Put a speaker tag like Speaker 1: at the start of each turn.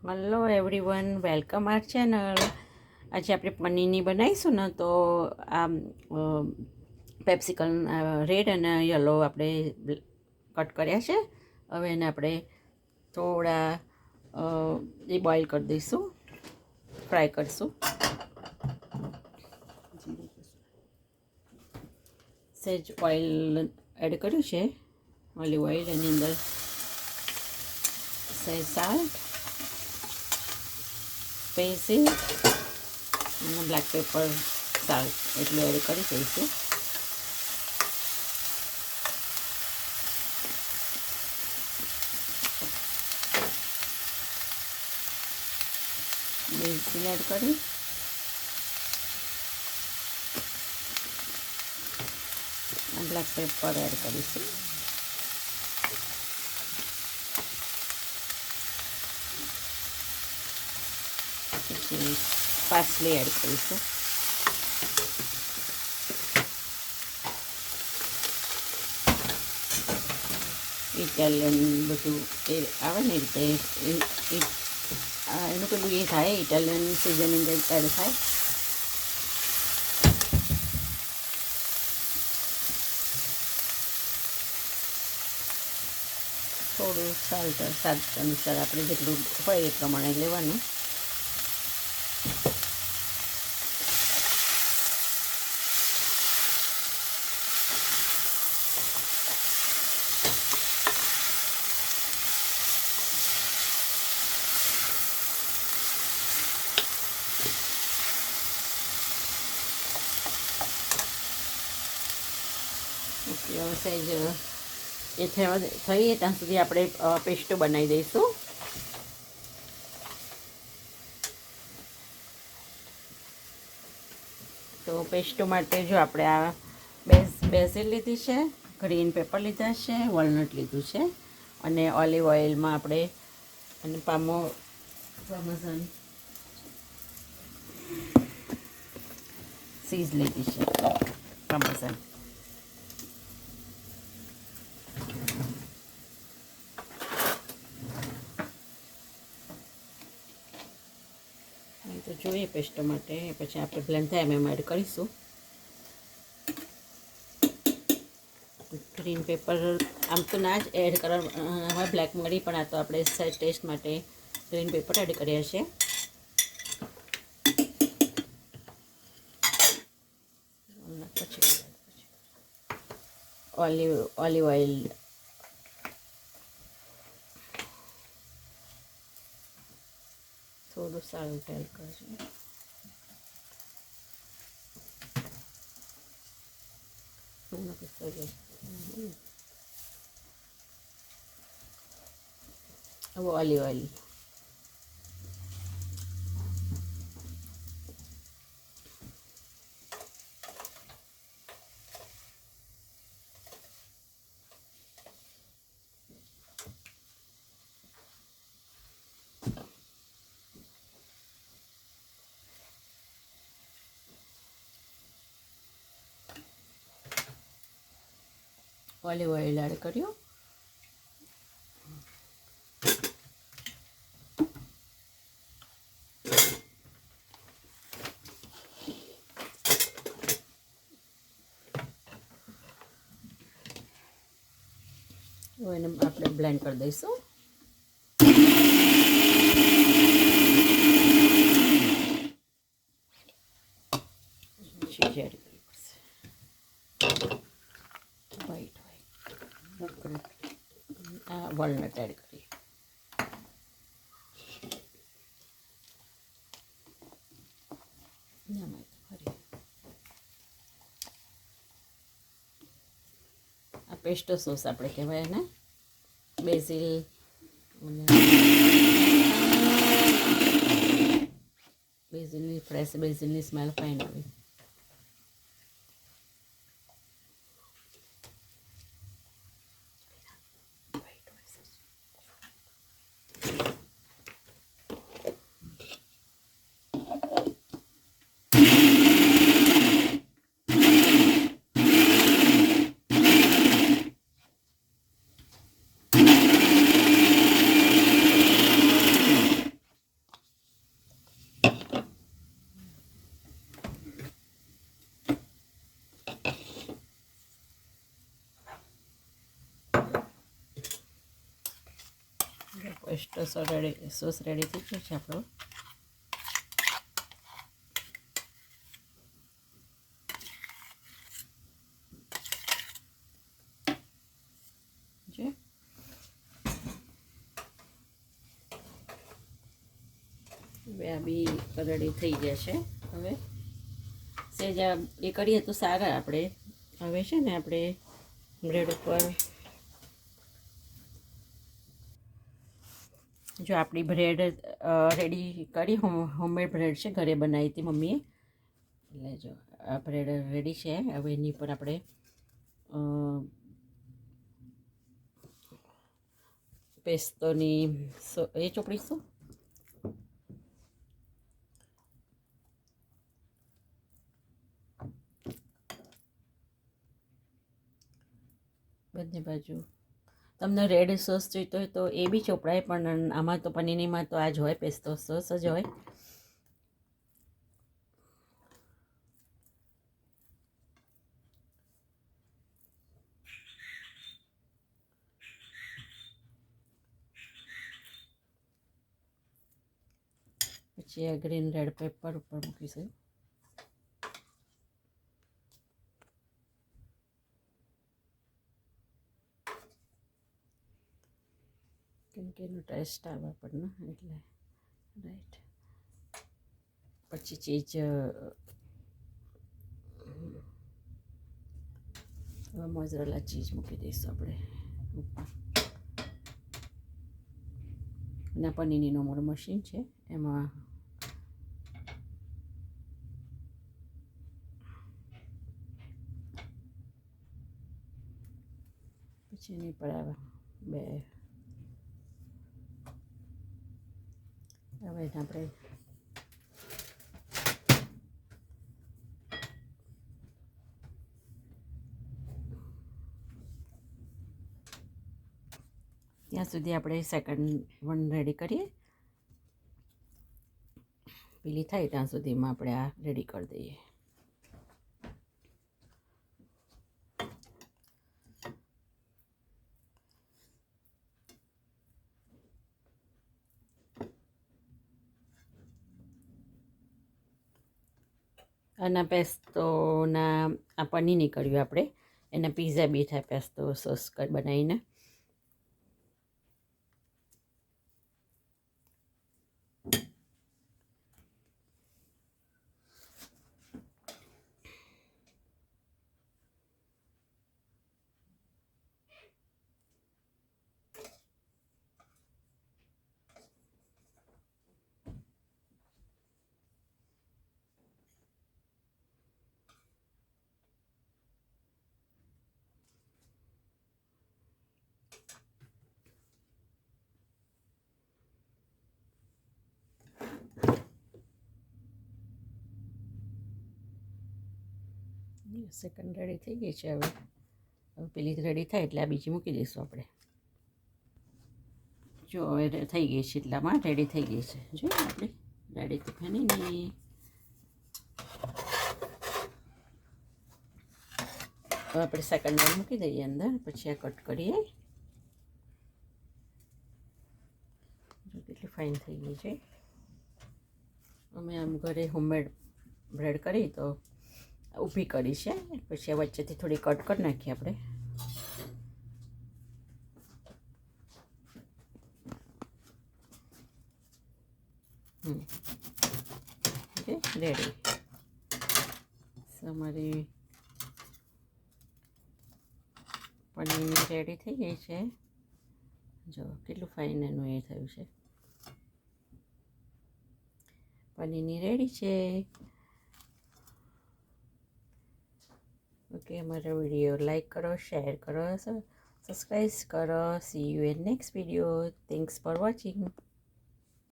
Speaker 1: Hello everyone, welcome R channel. આજે આપણે પનીરની બનાવીશું ને તો આ પેપ્સિકમ રેડ અને યલો આપણે કટ કર્યા છે. હવે એને આપણે થોડા એ બોઇલ કરી દઈશું, ફ્રાય કરીશું. સહેજ ઓઇલ એડ કર્યું છે, ઓલિવ ઓઇલ. એની અંદર સહેજ સાલ્ટ, પેન્સિલ અને બ્લેક પેપર, સાલ્ટ એટલું એડ કરી દઈશું. બેઝિલ એડ કરી બ્લેક પેપર એડ કરીશું. પછી પાસલી એડ કરીશું. ઇટાલિયન બધું એ આવે ને રીતે એનું પેલું એ થાય, ઇટાલિયન સિઝનિંગ એડ થાય. થોડું સ્વાદ અનુસાર આપણે જેટલું હોય એ પ્રમાણે લેવાનું. હવે સહેજ એ થઈએ ત્યાં સુધી આપણે પેસ્ટો બનાવી દઈશું. તો પેસ્ટો માટે જો આપણે આ બેઝિલ લીધી છે, ગ્રીન પેપર લીધા છે, વોલનટ લીધું છે, અને ઓલિવ ઓઇલમાં આપણે અને પાર્મેઝન ચીઝ લીધી છે, પાર્મેઝન. તો જોઈએ પેસ્ટો માટે, પછી આપણે બ્લેન્ડ થાય એમ એડ કરીશું. ગ્રીન પેપર આમ તો ના જ એડ કરવા, બ્લેક મરી, પણ આ તો આપણે ટેસ્ટ માટે ગ્રીન પેપર એડ કર્યા છે. પછી ઓલિવ ઓઇલ, થોડું સારું એડ કરશું. હવે olive oil, olive oil add કર્યું. એને આપણે બ્લેન્ડ કરી દઈશું. ચીઝ એડ કરવી પડશે, વ્હાઈટ વોલનટ એડ કરીએ. આ પેસ્ટો સોસ આપણે કહેવાય એને. બેઝિલ બેઝિલની ફ્રેશ બેઝિલની સ્મેલ ફાઇન આવી. પેસ્ટો સોસ રેડી થઈ ગયો છે આપણો. હવે આ બી રેડી થઈ જશે. હવે સેજ એ કરીએ તો સારા. આપણે હવે છે ને આપણે બ્રેડ ઉપર જો આપણી બ્રેડ રેડી કરી, હોમમેડ બ્રેડ છે, ઘરે બનાવી હતી મમ્મીએ. એટલે જો આ બ્રેડ રેડી છે. હવે એની પર આપણે પેસ્તોની એ ચોપડીશું. બંને બાજુ તમને રેડ સોસ જોઈતો હોય તો એ બી ચોપડાય, પણ આમાં તો પનીરમાં તો આ જ હોય, પેસ્તો સોસ જ હોય. પછી આ ગ્રીન રેડ પેપર ઉપર મૂકીશું. કેમ કે એનો ટેસ્ટ આવે આપણને, એટલે રાઈટ. પછી ચીજ મોઝરેલા ચીજ મૂકી દઈશું આપણે ઉપર. અને પનીરનો મોટો મશીન છે, એમાં પછી એની પર બે હવે આપણે ત્યાં સુધી આપણે સેકન્ડ વન રેડી કરીએ. પેલી થાય ત્યાં સુધીમાં આપણે આ રેડી કરી દઈએ. આના પેસ્તોના આ પનીર નીકળ્યું આપણે, એના પીઝા બી થાય પેસ્તો સોસ બનાવીને. સેકન્ડ રેડી થઈ ગઈ છે. હવે પેલી રેડી થાય એટલે આ બીજી મૂકી દઈશું આપણે. જો હવે થઈ ગઈ છે, એટલામાં રેડી થઈ ગઈ છે. જો આપણી રેડી તો પનીરની. હવે આપણે સેકન્ડ વાર મૂકી દઈએ અંદર, પછી આ કટ કરીએ. જો કેટલી ફાઇન થઈ ગઈ છે. અમે આમ ઘરે હોમમેડ બ્રેડ કરી તો ઊભી કરી છે, પછી આ વચ્ચેથી થોડી કટ કરી નાખીએ આપણે. Okay, ready. અમારી પનીર રેડી થઈ ગઈ છે. જો કેટલું ફાઇન એનું એ થયું છે. પનીરની રેડી છે. ઓકે, અમારો વિડીયો લાઈક કરો, શેર કરો, સબસ્ક્રાઈબ કરો. C you in next video. Thanks for watching.